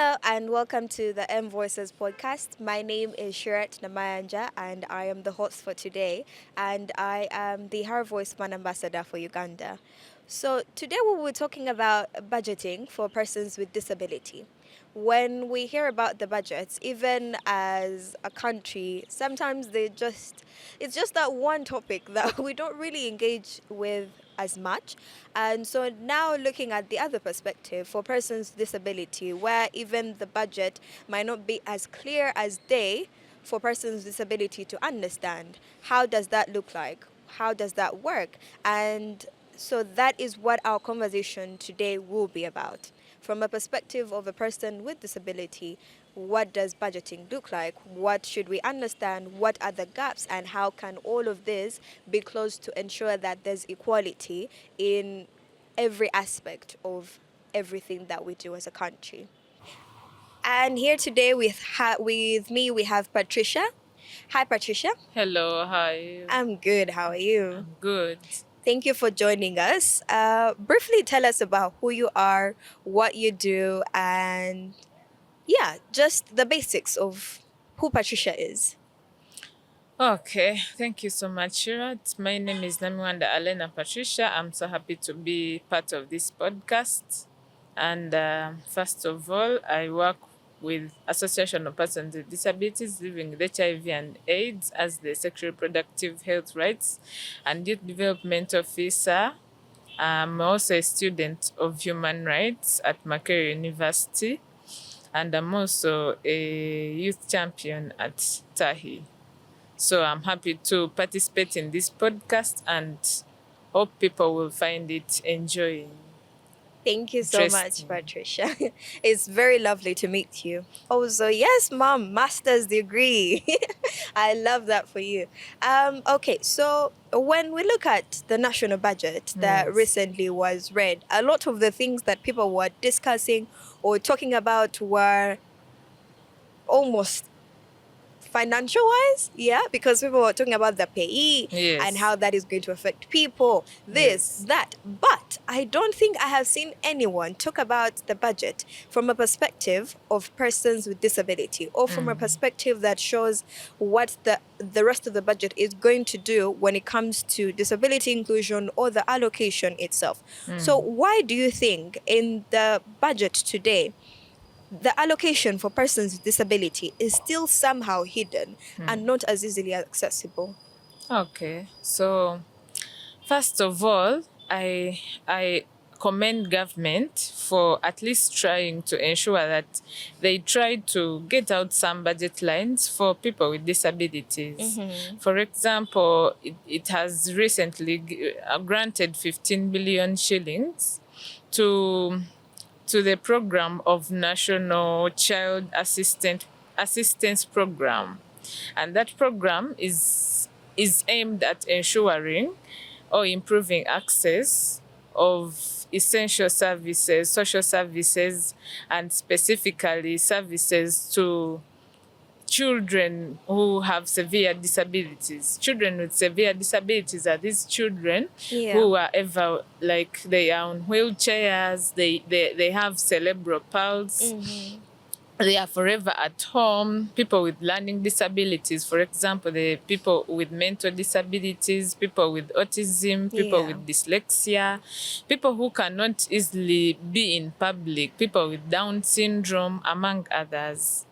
Hello and welcome to the MVoices Podcast. My name is Shirat Namayanja and I am the host for today, and I am the Her Voice Man Ambassador for Uganda. So today we will be talking about budgeting for persons with disability. When we hear about the budgets, even as a country, sometimes it's just that one topic that we don't really engage with as much. And so now looking at the other perspective for persons with disability, where even the budget might not be as clear as day for persons with disability to understand. How does that look like? How does that work? And so that is what our conversation today will be about. From a perspective of a person with disability, what does budgeting look like? What should we understand? What are the gaps? And how can all of this be closed to ensure that there's equality in every aspect of everything that we do as a country? And here today with me, we have Patricia. Hi, Patricia. Hello, hi. I'm good. How are you? Good. Thank you for joining us. Briefly tell us about who you are, what you do, and just the basics of who Patricia is. Okay, thank you so much, Shirat. My name is Namiwanda Alena Patricia. I'm so happy to be part of this podcast. And first of all, I work with Association of Persons with Disabilities living with HIV and AIDS as the Sexual Reproductive Health Rights and Youth Development Officer. I'm also a student of human rights at Makerere University, and I'm also a youth champion at TAHI. So I'm happy to participate in this podcast and hope people will find it enjoying. Thank you so much, Patricia. It's very lovely to meet you. Also, yes, mom, master's degree. I love that for you. Okay, so when we look at the national budget that Yes. recently was read, a lot of the things that people were discussing or talking about were almost financial wise, because people were talking about the payee Yes. and how that is going to affect people, this, Yes. that. But I don't think I have seen anyone talk about the budget from a perspective of persons with disability, or from a perspective that shows what the rest of the budget is going to do when it comes to disability inclusion or the allocation itself. So why do you think in the budget today the allocation for persons with disability is still somehow hidden and not as easily accessible? Okay. So first of all, I commend government for at least trying to ensure that they try to get out some budget lines for people with disabilities. For example, it has recently granted 15 billion shillings to the program of National Child Assistance Program. And that program is aimed at ensuring or improving access of essential services, social services, and specifically services to children who have severe disabilities. Children with severe disabilities are these children who are ever, like, they are on wheelchairs, they have cerebral palsy, they are forever at home. People with learning disabilities, for example, the people with mental disabilities, people with autism, people with dyslexia, people who cannot easily be in public, people with Down syndrome, among others.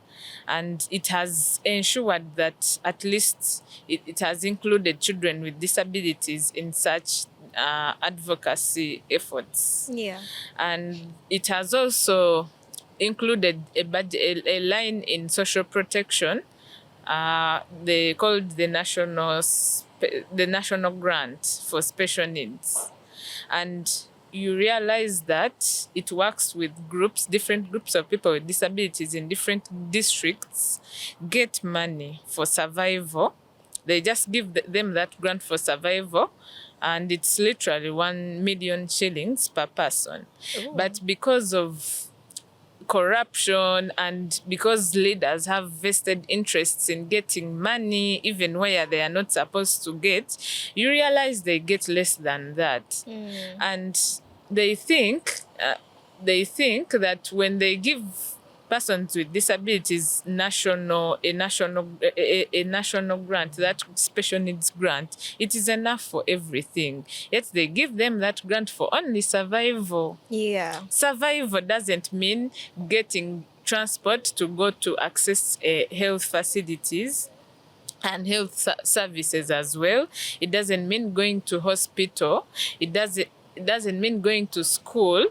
And it has ensured that at least it has included children with disabilities in such advocacy efforts. And it has also included a line in social protection. They called the national grant for special needs. And you realize that it works with different groups of people with disabilities in different districts get money for survival. They just give them that grant for survival, and it's literally 1 million shillings per person. Ooh. But because of corruption and because leaders have vested interests in getting money even where they are not supposed to get, you realize they get less than that. And they think that when they give persons with disabilities national grant, that special needs grant, it is enough for everything. Yet they give them that grant for only survival. Yeah. Survival doesn't mean getting transport to go to access health facilities and health services as well. It doesn't mean going to hospital. It doesn't mean going to school.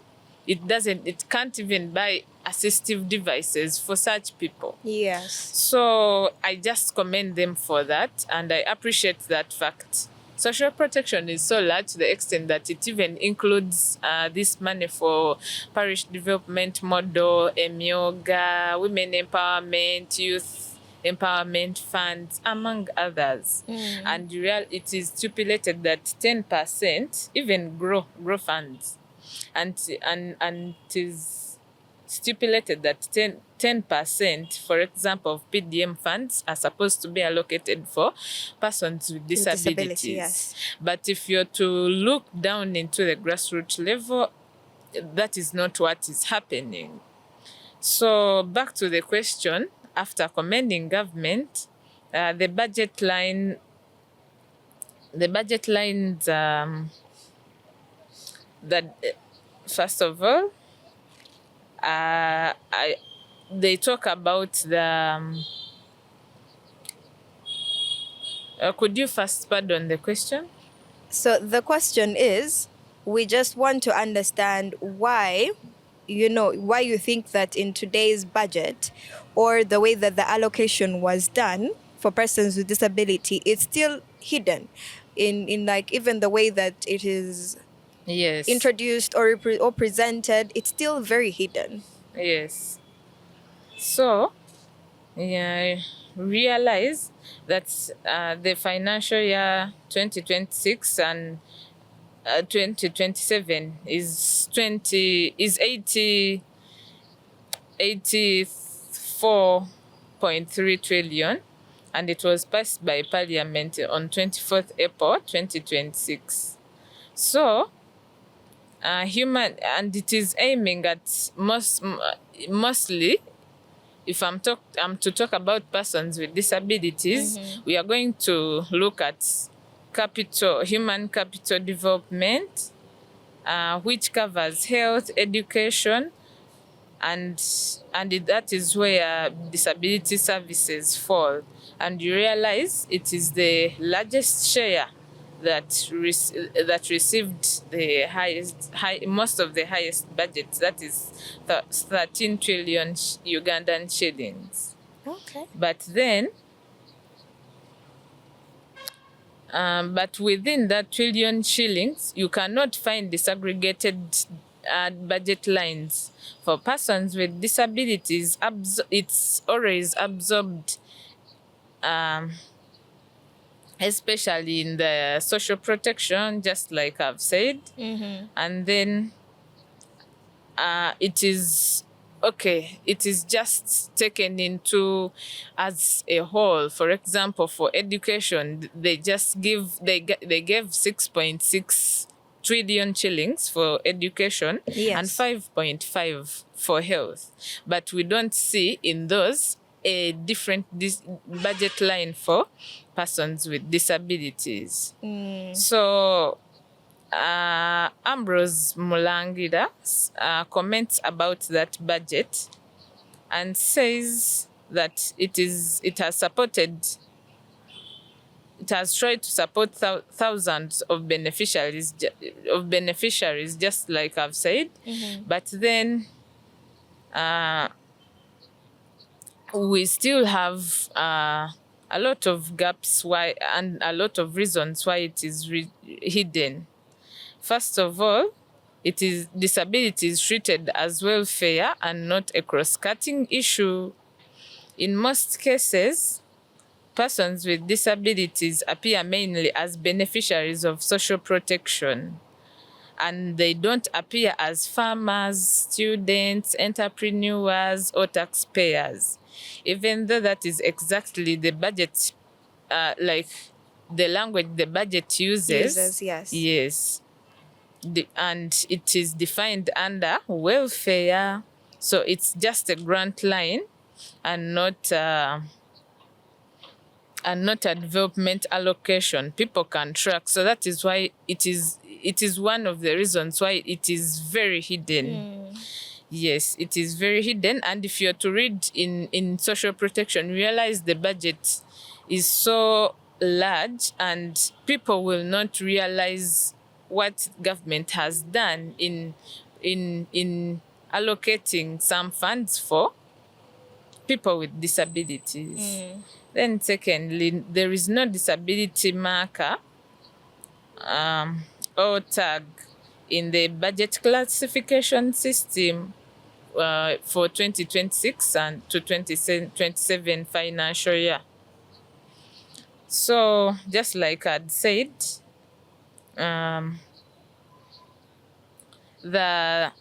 It can't even buy assistive devices for such people. Yes. So I just commend them for that, and I appreciate that fact. Social protection is so large to the extent that it even includes this money for parish development model, emyoga, women empowerment, youth empowerment funds, among others. And it is stipulated that 10%, even grow funds, and it is stipulated that 10%, for example, of PDM funds are supposed to be allocated for persons with disabilities. Yes. But if you're to look down into the grassroots level, that is not what is happening. So back to the question, after commending government, the budget lines that first of all, they talk about the. Could you first pardon the question? So the question is, we just want to understand why you think that in today's budget, or the way that the allocation was done for persons with disability, it's still hidden in like even the way that it is Yes. introduced or presented, it's still very hidden. Yes. So, yeah, realize that the financial year 2026 and 2027 is 84.3 trillion, and it was passed by Parliament on 24th April 2026. So, and it is aiming at mostly, if I'm to talk about persons with disabilities, we are going to look at human capital development, which covers health, education, and that is where disability services fall. And you realize it is the largest share that received most of the highest budget, that is 13 trillion Ugandan shillings. Okay. But then, but within that trillion shillings, you cannot find disaggregated budget lines for persons with disabilities. It's always absorbed, especially in the social protection, just like I've said. And then it is just taken into as a whole. For example, for education, they gave 6.6 trillion shillings for education. Yes. And 5.5 for health. But we don't see in those a different budget line for persons with disabilities. So Ambrose Mulangira comments about that budget and says that it has tried to support thousands of beneficiaries, just like I've said. But then we still have a lot of gaps and a lot of reasons why it is hidden. First of all, disability is treated as welfare and not a cross-cutting issue. In most cases, persons with disabilities appear mainly as beneficiaries of social protection, and they don't appear as farmers, students, entrepreneurs, or taxpayers, even though that is exactly the budget, like the language the budget uses. Yes. Yes. And it is defined under welfare. So it's just a grant line and not a development allocation. People can track. So that is why it is one of the reasons why it is very hidden. Yes, it is very hidden. And if you're to read in social protection, realize the budget is so large and people will not realize what government has done in allocating some funds for people with disabilities. Then secondly, there is no disability marker or tag in the budget classification system for 2026 and to 2027 financial year. So just like I'd said, the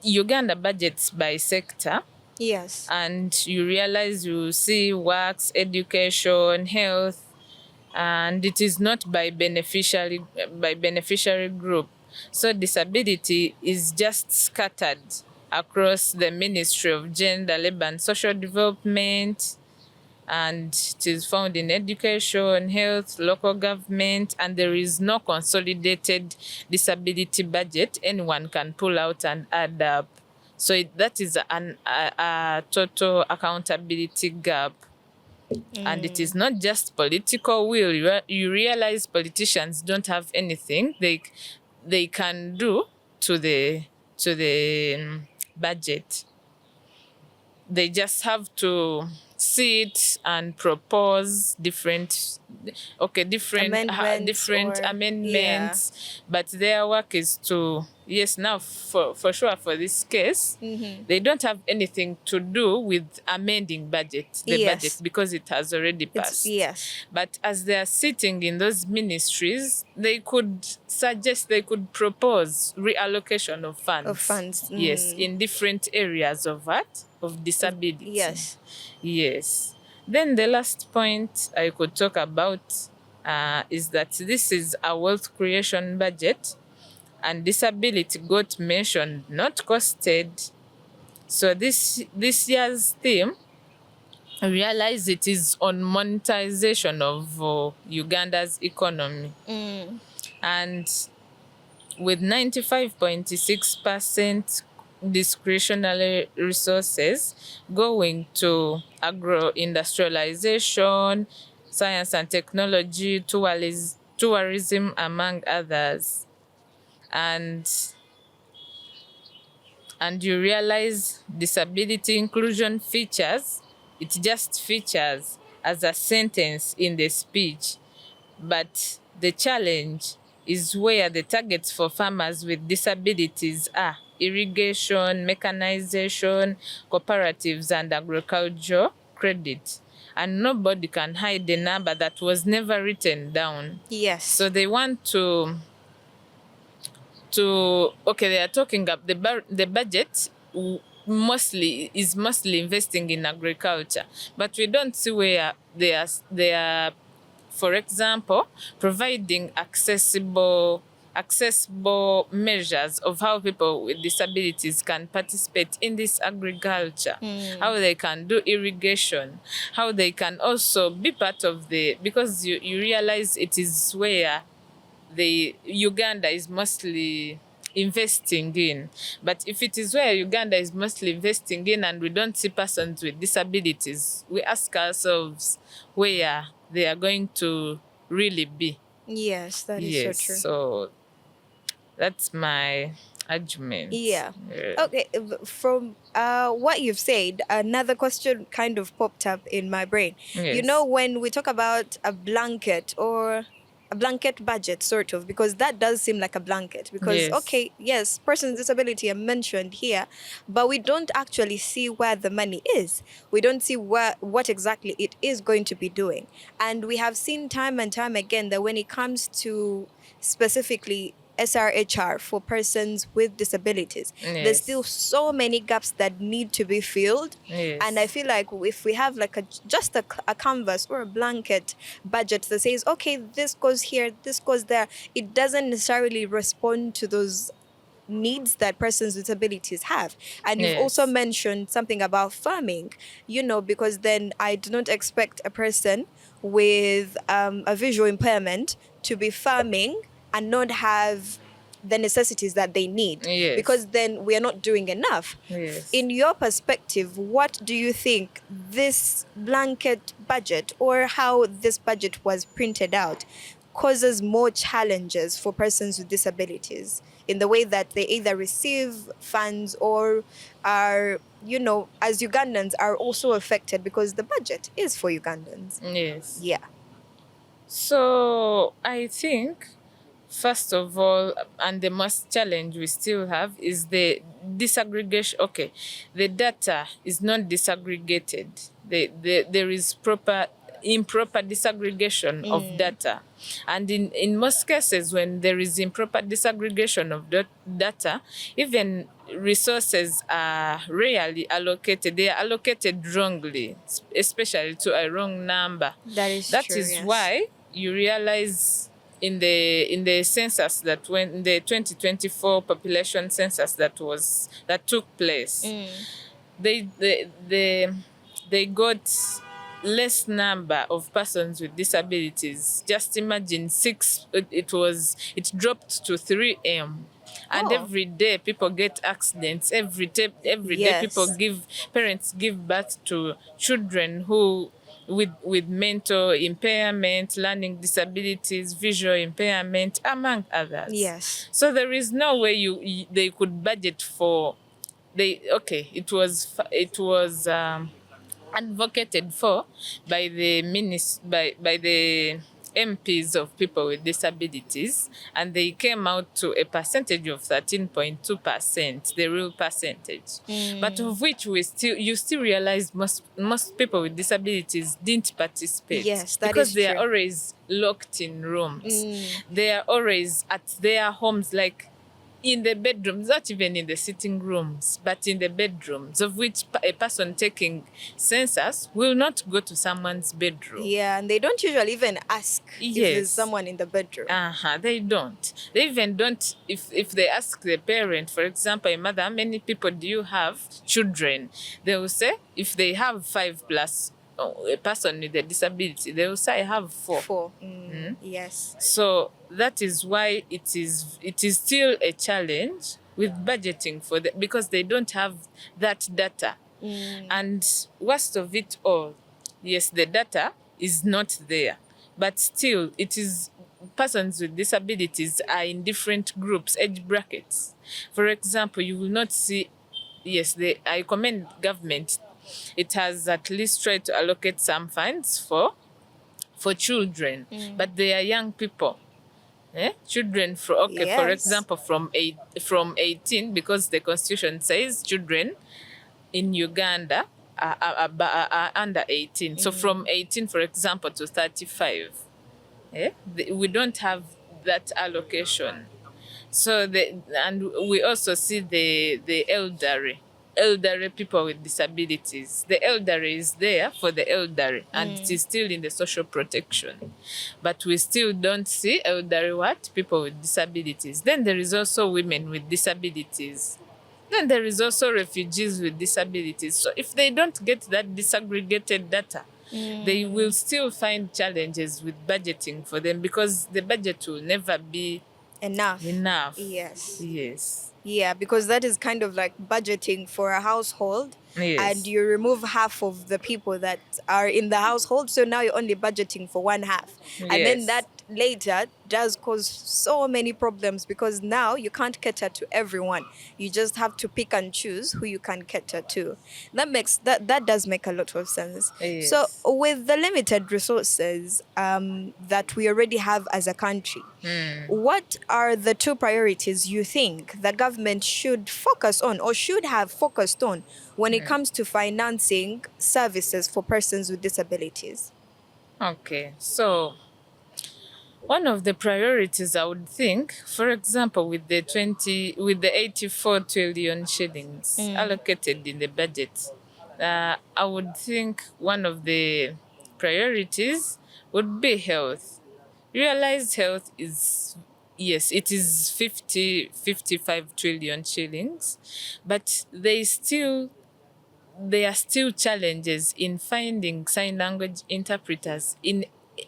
Uganda budgets by sector, Yes. and you realize you see works, education, health, and it is not by beneficiary group. So disability is just scattered across the Ministry of Gender, Labour and Social Development, and it is found in education, health, local government, and there is no consolidated disability budget anyone can pull out and add up. So that is a total accountability gap. And it is not just political will. You realize politicians don't have anything they can do to the budget. They just have to sit and propose different amendments, but their work is to, yes, now for sure for this case, they don't have anything to do with amending budget because it has already passed. But as they are sitting in those ministries, they could propose reallocation of funds. Yes, in different areas of disability. Yes. Then the last point I could talk about is that this is a wealth creation budget, and disability got mentioned, not costed. So this year's theme, I realize it is on monetization of Uganda's economy. And with 95.6% discretionary resources going to agro-industrialization, science and technology, tourism, among others. And you realize disability inclusion features, it just features as a sentence in the speech. But the challenge is where the targets for farmers with disabilities are: irrigation, mechanization, cooperatives, and agriculture credit. And nobody can hide the number that was never written down. Yes. So they want to they are talking up the budget mostly investing in agriculture, but we don't see where they are, for example, providing accessible measures of how people with disabilities can participate in this agriculture, how they can do irrigation, how they can also be part of because you realize it is where Uganda is mostly investing in. But if it is where Uganda is mostly investing in and we don't see persons with disabilities, we ask ourselves where they are going to really be. Yes, that is so true. So that's my argument. Yeah. Okay, from what you've said, another question kind of popped up in my brain. Yes. You know, when we talk about a blanket budget, sort of, because that does seem like a blanket, because yes, persons with disability are mentioned here, but we don't actually see where the money is. We don't see what exactly it is going to be doing. And we have seen time and time again that when it comes to specifically SRHR for persons with disabilities, there's still so many gaps that need to be filled. And I feel like if we have like just a canvas or a blanket budget that says, okay, this goes here, this goes there, it doesn't necessarily respond to those needs that persons with disabilities have. And you've also Yes. mentioned something about farming, because then I do not expect a person with a visual impairment to be farming and not have the necessities that they need, Yes. because then we are not doing enough. Yes. In your perspective, what do you think this blanket budget, or how this budget was printed out, causes more challenges for persons with disabilities in the way that they either receive funds or are, as Ugandans, are also affected because the budget is for Ugandans? Yes. Yeah. So I think, first of all, and the most challenge we still have is the disaggregation. Okay, the data is not disaggregated. There is improper disaggregation of data. And in most cases, when there is improper disaggregation of data, even resources are rarely allocated. They are allocated wrongly, especially to a wrong number. That is That true, is yes. why you realize in the census, that when the 2024 population census that took place, they they they they got less number of persons with disabilities. Just imagine it dropped to 3M. And Oh, every day people get accidents. Every day yes. parents give birth to children who with mental impairment, learning disabilities, visual impairment, among others. Yes. So there is no way they could budget for it was advocated for by the MPs of people with disabilities, and they came out to a percentage of 13.2%, the real percentage. But of which you still realize most people with disabilities didn't participate, Yes, that because is they are true. always locked in rooms. They are always at their homes, like in the bedrooms, not even in the sitting rooms, but in the bedrooms, of which a person taking census will not go to someone's bedroom. Yeah, and they don't usually even ask if there's Yes. someone in the bedroom. They don't. They even don't, if they ask the parent, for example, a mother, how many people do you have? Children. They will say, if they have 5 plus a person with a disability, they will say, I have 4. Four. Yes. So that is why it is still a challenge with budgeting because they don't have that data. And worst of it all, yes, the data is not there, but still it is persons with disabilities are in different groups, age brackets. For example, you will not see, yes, I commend government. It has at least tried to allocate some funds for children, but they are young people. Children, for Yes. example, from 18, because the constitution says children in Uganda are under 18. So from 18, for example, to 35, we don't have that allocation. So and we also see the elderly people with disabilities. The elderly is there for the elderly, and it is still in the social protection. But we still don't see elderly people with disabilities. Then there is also women with disabilities. Then there is also refugees with disabilities. So if they don't get that disaggregated data, they will still find challenges with budgeting for them, because the budget will never be Enough. enough. Yes. Yes. Yeah, because that is kind of like budgeting for a household, and Yes. you remove half of the people that are in the household, so now you're only budgeting for one half. And then Yes. that later does cause so many problems, because now you can't cater to everyone. You just have to pick and choose who you can cater to. That does make a lot of sense. So Yes. with the limited resources that we already have as a country, what are the two priorities you think the government should focus on, or should have focused on, when it comes to financing services for persons with disabilities? Okay. So one of the priorities, I would think, for example, with the 84 trillion shillings allocated in the budget, I would think one of the priorities would be health. Realize health yes, it is 55 trillion shillings, but there are still challenges in finding sign language interpreters in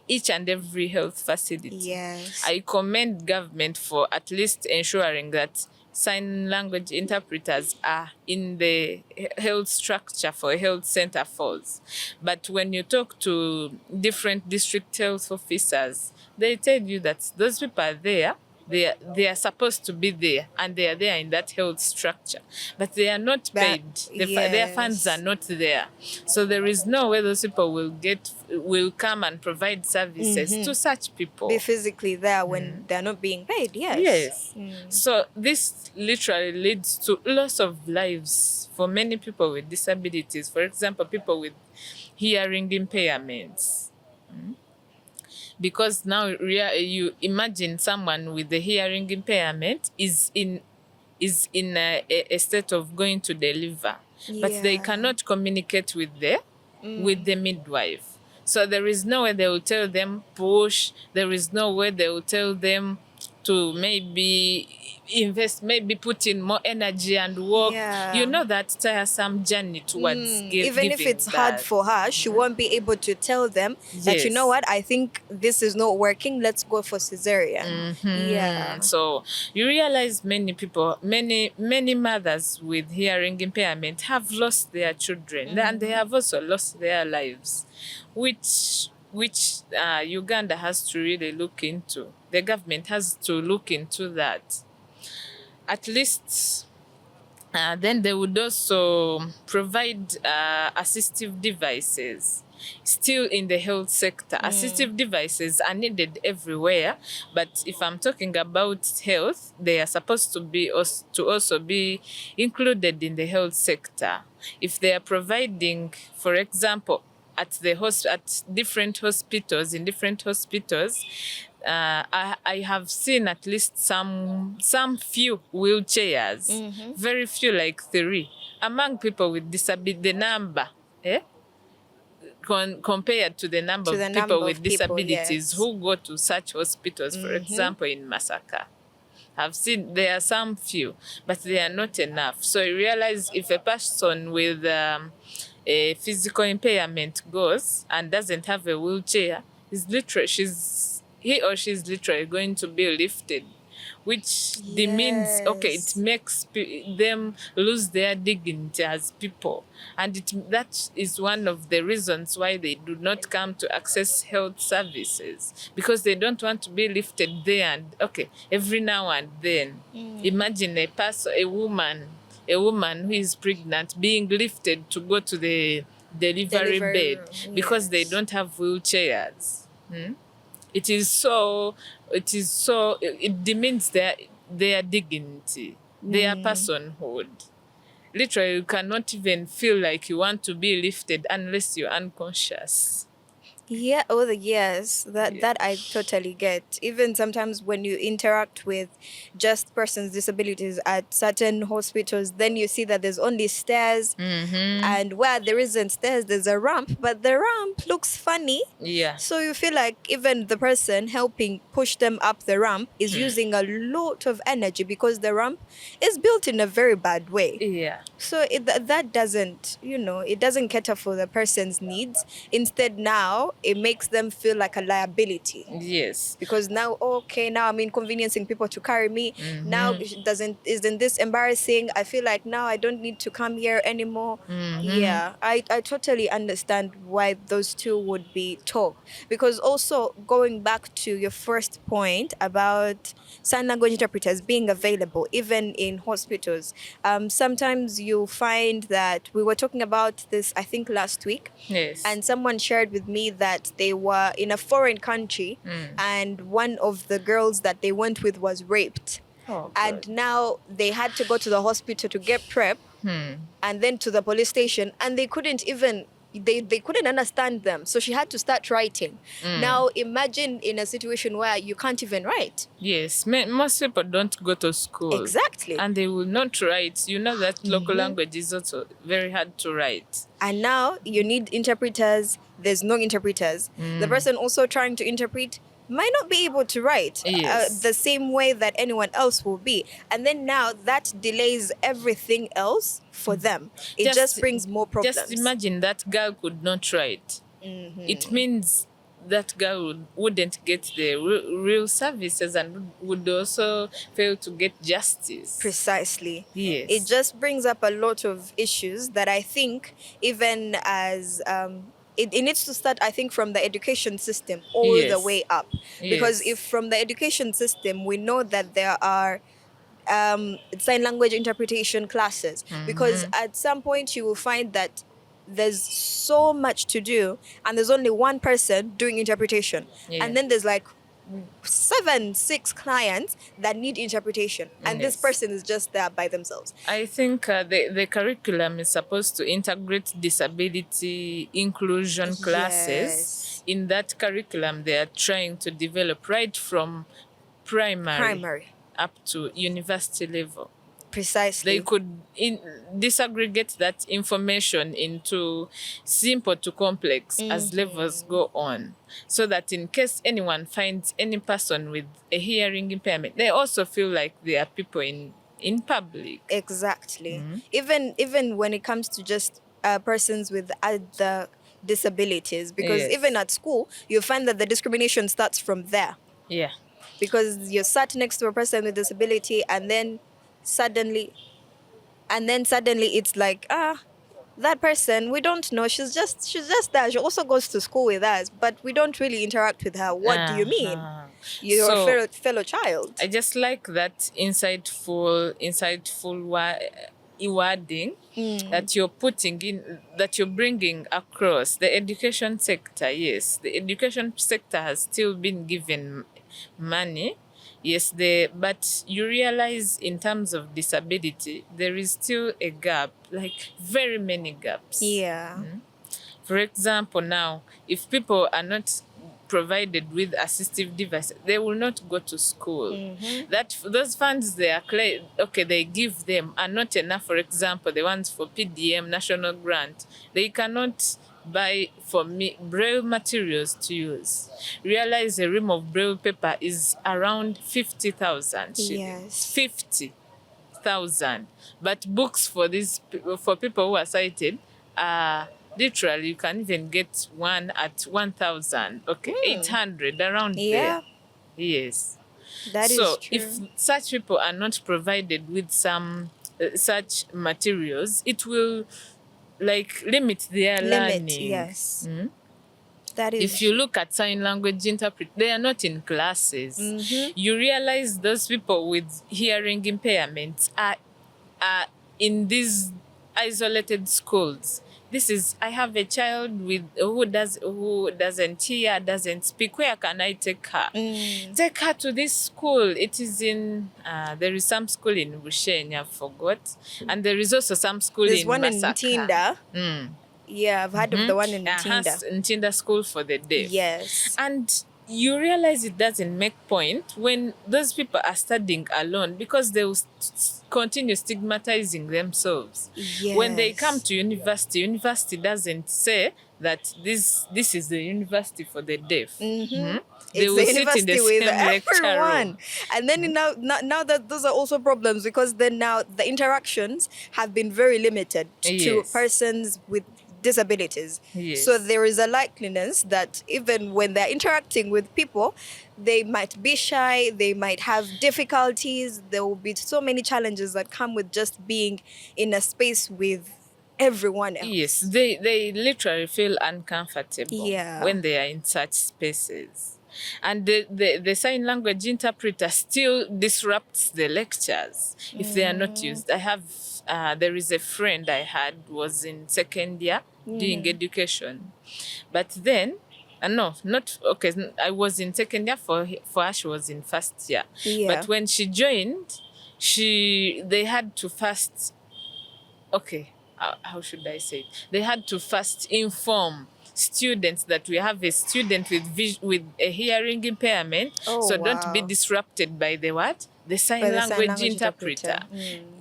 each and every health facility. Yes. I commend government for at least ensuring that sign language interpreters are in the health structure for a health center falls. But when you talk to different district health officers, they tell you that those people are there, they are supposed to be there, and they are there in that health structure, but they are not But paid. Their funds are yes. not there, so there is no way those people will come and provide services to such Be people. physically there when they're not being paid. Yes. Yes. So this literally leads to loss of lives for many people with disabilities. For example, people with hearing impairments. Because now you imagine someone with the hearing impairment is in a state of going to deliver, but they Yeah. cannot communicate with the midwife. So there is no way they will tell them push. There is no way they will tell them to maybe invest, maybe put in more energy and work. Yeah. You know, that tiresome journey towards Even if giving it's hard birth. for her, she won't be able to tell them that, you know Yes. what, I think this is not working. Let's go for cesarean. Yeah. So you realize many mothers with hearing impairment have lost their children, and they have also lost their lives, which Uganda has to really look into. The government has to look into that. At least then they would also provide assistive devices. Still in the health sector, assistive devices are needed everywhere. But if I'm talking about health, they are supposed to also be included in the health sector. If they are providing, for example, at different hospitals, I have seen at least some few wheelchairs, very few, like 3, among people with disability. The number, compared to the number To of the people number with of people, disabilities yes. who go to such hospitals, for example, in Masaka. I've seen there are some few, but they are not enough. So you realize if a person with a physical impairment goes and doesn't have a wheelchair, he or she is literally going to be lifted, which means, okay, it Yes. makes them lose their dignity as people. And that is one of the reasons why they do not come to access health services, because they don't want to be lifted there and, okay, every now and then. Imagine a woman who is pregnant being lifted to go to the delivery Delivery bed room, because they yes. don't have wheelchairs. It demeans their dignity, their personhood. Literally, you cannot even feel like you want to be lifted unless you're unconscious. Yeah, yes, that I totally get. Even sometimes when you interact with just persons with disabilities at certain hospitals, then you see that there's only stairs, and where there isn't stairs, there's a ramp, but the ramp looks funny. Yeah. So you feel like even the person helping push them up the ramp is using a lot of energy because the ramp is built in a very bad way. Yeah. So that doesn't, it doesn't cater for the person's needs. Instead, now it makes them feel like a liability. Yes. Because now, okay, now I'm inconveniencing people to carry me. Now, isn't this embarrassing? I feel like now I don't need to come here anymore. Yeah, I totally understand why those two would be talked. Because also, going back to your first point about sign language interpreters being available even in hospitals, sometimes you find that we were talking about this, I think, last week. Yes. And someone shared with me that they were in a foreign country and one of the girls that they went with was raped. Oh, And God. now they had to go to the hospital to get prep and then to the police station, and they couldn't even they couldn't understand them, so she had to start writing. Now imagine in a situation where you can't even write. Yes, most people don't go to school. Exactly. And they will not write. You know that local language is also very hard to write. And now you need interpreters there's no interpreters. The person also trying to interpret might not be able to write Yes. the same way that anyone else will be. And then now that delays everything else for them. It just brings more problems. Just imagine that girl could not write. It means that girl wouldn't get the real services and would also fail to get justice. Precisely. Yes. It just brings up a lot of issues that I think even as it needs to start, I think, from the education system all the Yes. way up. Because Yes. if from the education system we know that there are sign language interpretation classes, because at some point you will find that there's so much to do and there's only one person doing interpretation, Yeah. and then there's like 6 clients that need interpretation, and this Yes. person is just there by themselves. I think the curriculum is supposed to integrate disability inclusion classes. Yes. In that curriculum, they are trying to develop right from primary up to university level. Precisely. They could disaggregate that information into simple to complex as levels go on, so that in case anyone finds any person with a hearing impairment, they also feel like they are people in public. Exactly. Even when it comes to just persons with other disabilities, because Yes. even at school you find that the discrimination starts from there, Yeah. because you're sat next to a person with disability, and then suddenly it's like, that person, we don't know, she's just there, she also goes to school with us, but we don't really interact with her. What do you mean? You're So, a fellow child. I just like that insightful wording that you're putting in, that you're bringing across the education sector. Yes, the education sector has still been given money. Yes, but you realize in terms of disability, there is still a gap, like very many gaps. Yeah. For example, now, if people are not provided with assistive devices, they will not go to school. Those funds they give them are not enough. For example, the ones for PDM, national grant, they cannot buy for me braille materials to use. Realize a ream of braille paper is around 50,000 shillings. Yes. 50,000. But books for people who are sighted are literally, you can even get one at 1,000. Okay, 800 around Yeah. there. Yes. That is So true. if such people are not provided with some such materials, it will like limit their learning. Yes. That is If you look at sign language interpret, they are not in classes. You realize those people with hearing impairments are in these isolated schools. I have a child who doesn't hear, doesn't speak. Where can I take her? Take her to this school. It is in there is some school in Bushenyi, I forgot, and there is also some school There's in one Masaka. in Ntinda. Yeah, I've heard of the one in Ntinda. Ntinda School for the Deaf. Yes. And you realize it doesn't make point when those people are studying alone, because they will continue stigmatizing themselves. Yes. When they come to university doesn't say that this is the university for the deaf. They It's will the sit in university the with same lecture room. everyone. And then now that those are also problems, because then now the interactions have been very limited to Yes. persons with disabilities. Yes. So there is a likeliness that even when they're interacting with people, they might be shy, they might have difficulties, there will be so many challenges that come with just being in a space with everyone else. Yes, they literally feel uncomfortable Yeah. when they are in such spaces. And the sign language interpreter still disrupts the lectures if they are not used. There is a friend I had was in second year doing education. But then, no, not, okay, I was in second year for her, she was in first year. Yeah. But when she joined, they had to first, okay, how should I say it? They had to first inform students that we have a student with a hearing impairment. Oh, So don't be wow. disrupted by the what? the sign Or the sign language language interpreter.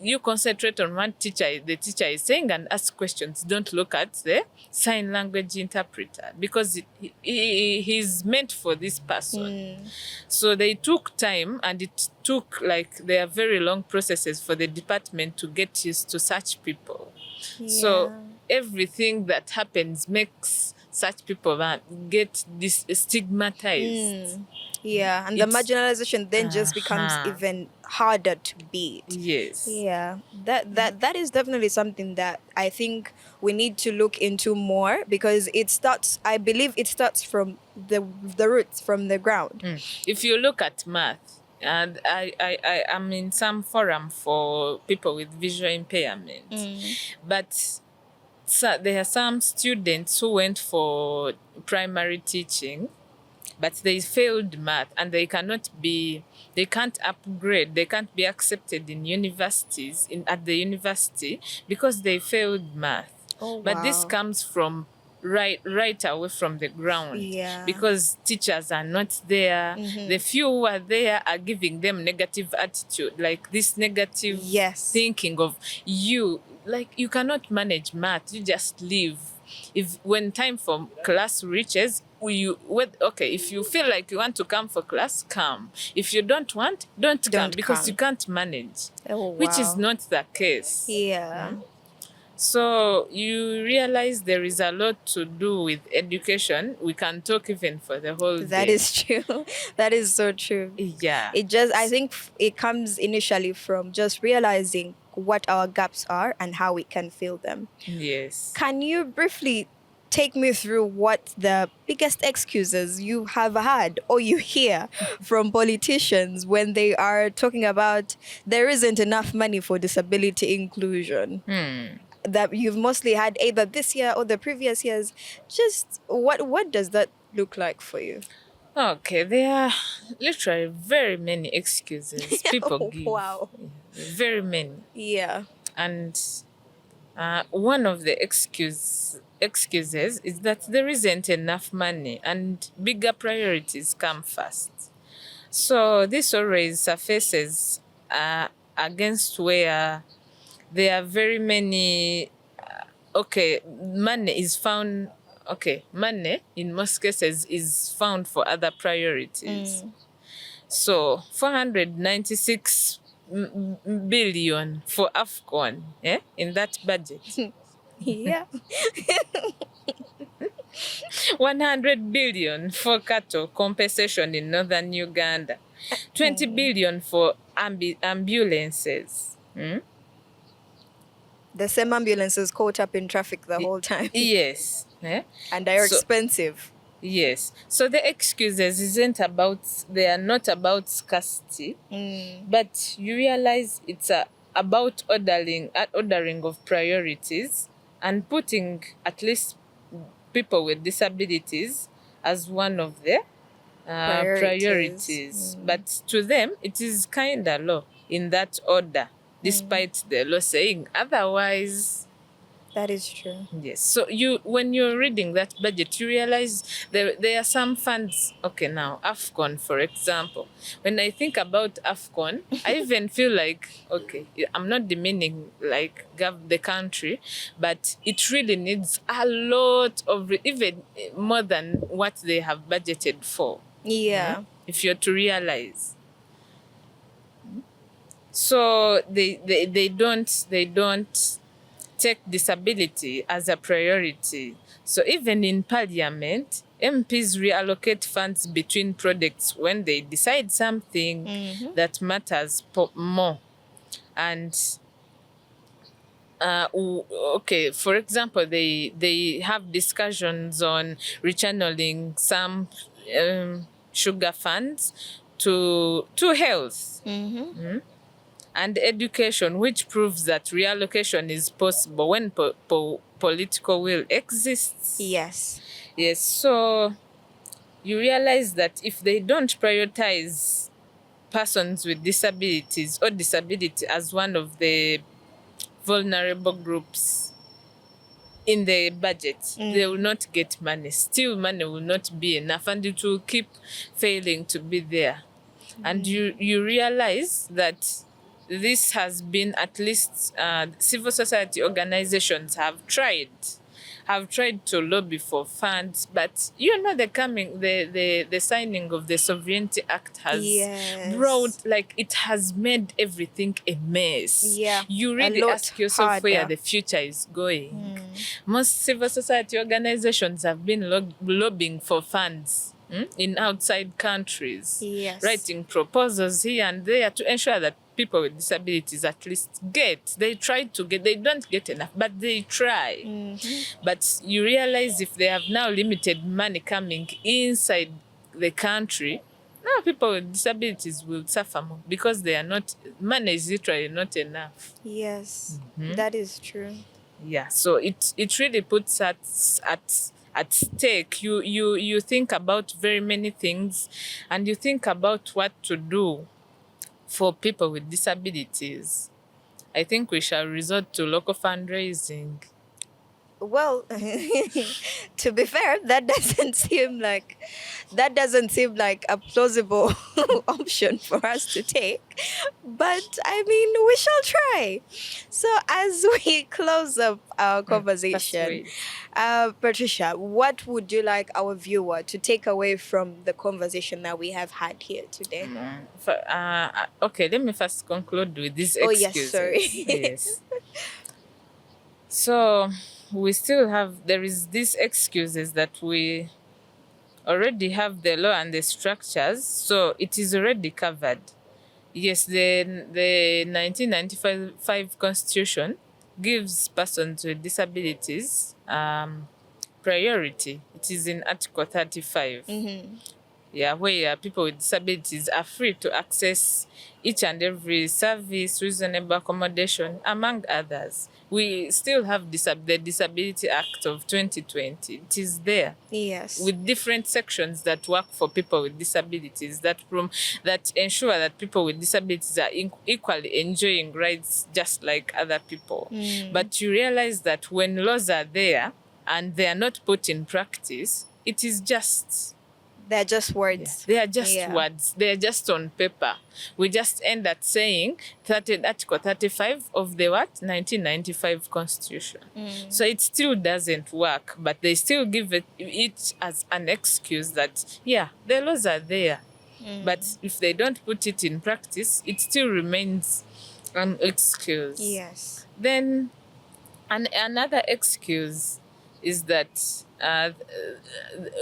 You concentrate on what the teacher is saying and ask questions. Don't look at the sign language interpreter because he's meant for this person. So they took time, and it took like there are very long processes for the department to get used to such people. So everything that happens makes such people get stigmatized. Yeah, and the marginalization then just becomes even harder to beat. Yes. Yeah, that is definitely something that I think we need to look into more, because it starts. I believe it starts from the roots, from the ground. If you look at math, and I am in some forum for people with visual impairment, but there are some students who went for primary teaching, but they failed math, and they can't upgrade, they can't be accepted in universities, at the university, because they failed math. Oh, But this wow. comes from right away from the ground, because teachers are not there. The few who are there are giving them negative attitude, like this negative thinking of you cannot manage math, you just leave. If when time for class reaches, if you feel like you want to come for class, come. If you don't want, don't come, because you can't manage. Which is not the case. So you realize there is a lot to do with education. We can talk even for the whole day. That is true. That is so true. Yeah. I think it comes initially from just realizing what our gaps are and how we can fill them. Yes. Can you briefly take me through what the biggest excuses you have had or you hear from politicians when they are talking about there isn't enough money for disability inclusion? That you've mostly had either this year or the previous years. Just what does that look like for you? Okay, there are literally very many excuses people give. Wow. Very many. Yeah. And one of the excuses is that there isn't enough money and bigger priorities come first. So this always surfaces against where there are very many, money is found, money in most cases is found for other priorities. So 496 billion for AFCON, in that budget. Yeah. 100 billion for cattle compensation in northern Uganda. 20 billion for ambulances. The same ambulances caught up in traffic the whole time. Yes. And they're expensive. Yes. So the excuses they are not about scarcity, but you realize it's about ordering of priorities and putting at least people with disabilities as one of the priorities. But to them, it is kind of low in that order, despite the law saying otherwise. That is true. Yes. So when you're reading that budget, you realize there are some funds. Okay, now AFCON, for example. When I think about AFCON, I even feel like, I'm not demeaning like the country, but it really needs a lot of, even more than what they have budgeted for. Yeah. If you're to realize. So they don't take disability as a priority. So even in Parliament, MPs reallocate funds between projects when they decide something that matters more. And for example, they have discussions on rechanneling some sugar funds to health. And education, which proves that reallocation is possible when political will exists. Yes. Yes, so you realize that if they don't prioritize persons with disabilities or disability as one of the vulnerable groups in the budget, they will not get money. Still, money will not be enough, and it will keep failing to be there. And you realize that this has been, at least civil society organizations have tried to lobby for funds, but the signing of the Sovereignty Act has Yes. brought, like, it has made everything a mess. Yeah. You A really lot ask yourself where harder. the future is going. Most civil society organizations have been lobbying for funds in outside countries, Yes. writing proposals here and there to ensure that people with disabilities at least they don't get enough, but they try. But you realize if they have now limited money coming inside the country, now people with disabilities will suffer more because money is literally not enough. Yes. That is true. Yeah, so it really puts at stake. You think about very many things, and you think about what to do for people with disabilities. I think we shall resort to local fundraising. Well, to be fair, that doesn't seem like a plausible option for us to take. But I mean, we shall try. So as we close up our conversation, Patricia, what would you like our viewer to take away from the conversation that we have had here today? Okay, let me first conclude with these Oh yes, excuses. sorry. Yes. So there is these excuses that we already have the law and the structures, so it is already covered. Yes, the 1995 Constitution gives persons with disabilities priority. It is in Article 35. Yeah, where people with disabilities are free to access each and every service, reasonable accommodation, among others. We still have the Disability Act of 2020. It is there. Yes. With different sections that work for people with disabilities, that ensure that people with disabilities are equally enjoying rights just like other people. But you realize that when laws are there and they are not put in practice, it is just... They're just words. They are just words. They are just on paper. We just end at saying Article 35 of the 1995 Constitution. So it still doesn't work, but they still give it as an excuse that, the laws are there. But if they don't put it in practice, it still remains an excuse. Yes. Then another excuse is that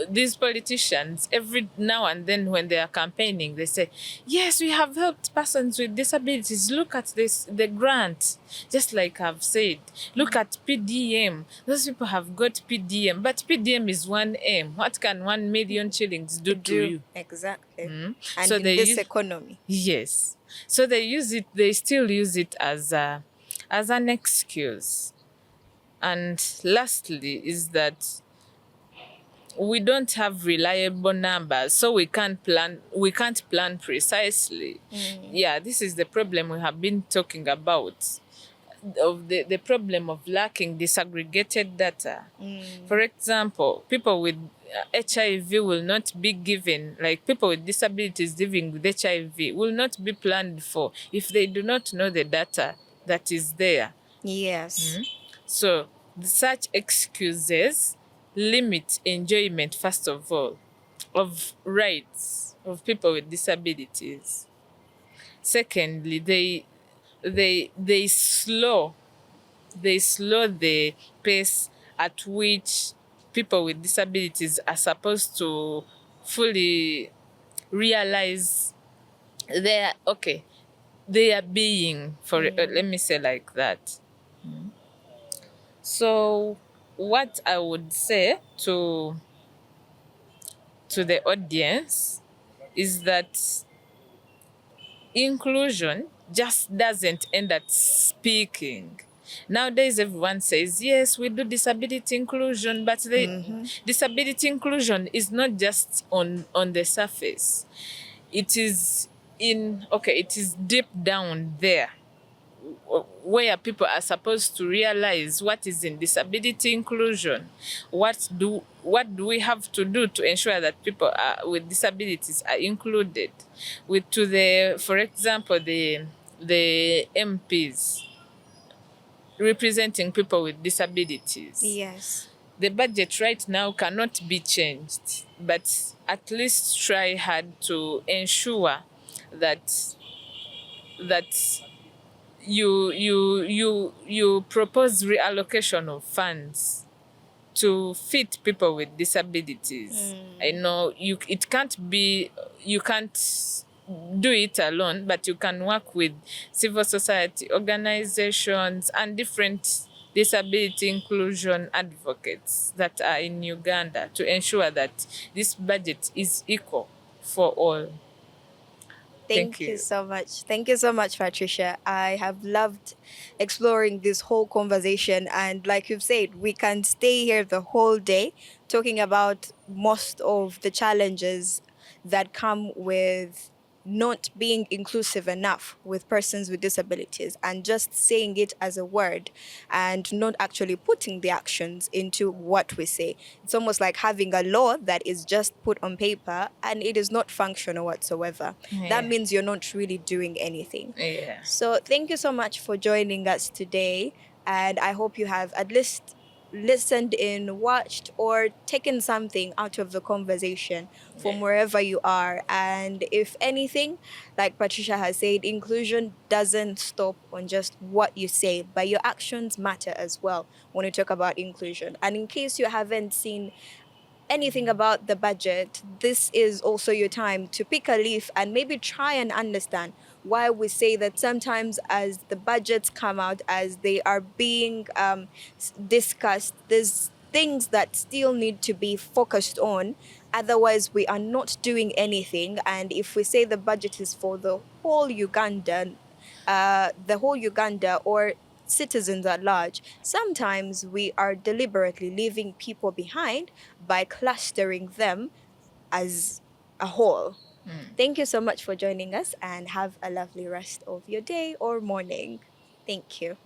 these politicians, every now and then when they are campaigning, they say, yes, we have helped persons with disabilities. Look at the grant. Just like I've said, look at PDM. Those people have got PDM, but PDM is 1M. What can 1 million shillings do to you? Exactly. And So in this economy. Yes. So they still use it as an excuse. And lastly is that we don't have reliable numbers, so we can't plan precisely. Yeah, this is the problem we have been talking about, of the problem of lacking disaggregated data. For example, people with HIV will not be given, like people with disabilities living with HIV will not be planned for if they do not know the data that is there. Yes. So such excuses limit enjoyment, first of all, of rights of people with disabilities. Secondly, they slow the pace at which people with disabilities are supposed to fully realize their being, let me say like that. So what I would say to the audience is that inclusion just doesn't end at speaking. Nowadays, everyone says, yes, we do disability inclusion, but disability inclusion is not just on the surface. It is it is deep down there. where people are supposed to realize what is in disability inclusion, what do we have to do to ensure that people with disabilities are included, with to the for example the MPs representing people with disabilities. Yes. The budget right now cannot be changed, but at least try hard to ensure that that you propose reallocation of funds to fit people with disabilities. I know you can't do it alone, but you can work with civil society organizations and different disability inclusion advocates that are in Uganda to ensure that this budget is equal for all. Thank Thank you you. so much. Thank you so much, Patricia. I have loved exploring this whole conversation. And like you've said, we can stay here the whole day talking about most of the challenges that come with not being inclusive enough with persons with disabilities and just saying it as a word and not actually putting the actions into what we say. It's almost like having a law that is just put on paper and it is not functional whatsoever. That Yeah. means you're not really doing anything. Yeah. So thank you so much for joining us today. And I hope you have at least listened in, watched, or taken something out of the conversation from Yeah. wherever you are. And if anything, like Patricia has said, inclusion doesn't stop on just what you say, but your actions matter as well when you talk about inclusion. And in case you haven't seen anything about the budget, this is also your time to pick a leaf and maybe try and understand why we say that sometimes as the budgets come out, as they are being discussed, there's things that still need to be focused on. Otherwise, we are not doing anything. And if we say the budget is for the whole Uganda or citizens at large, sometimes we are deliberately leaving people behind by clustering them as a whole. Thank you so much for joining us and have a lovely rest of your day or morning. Thank you.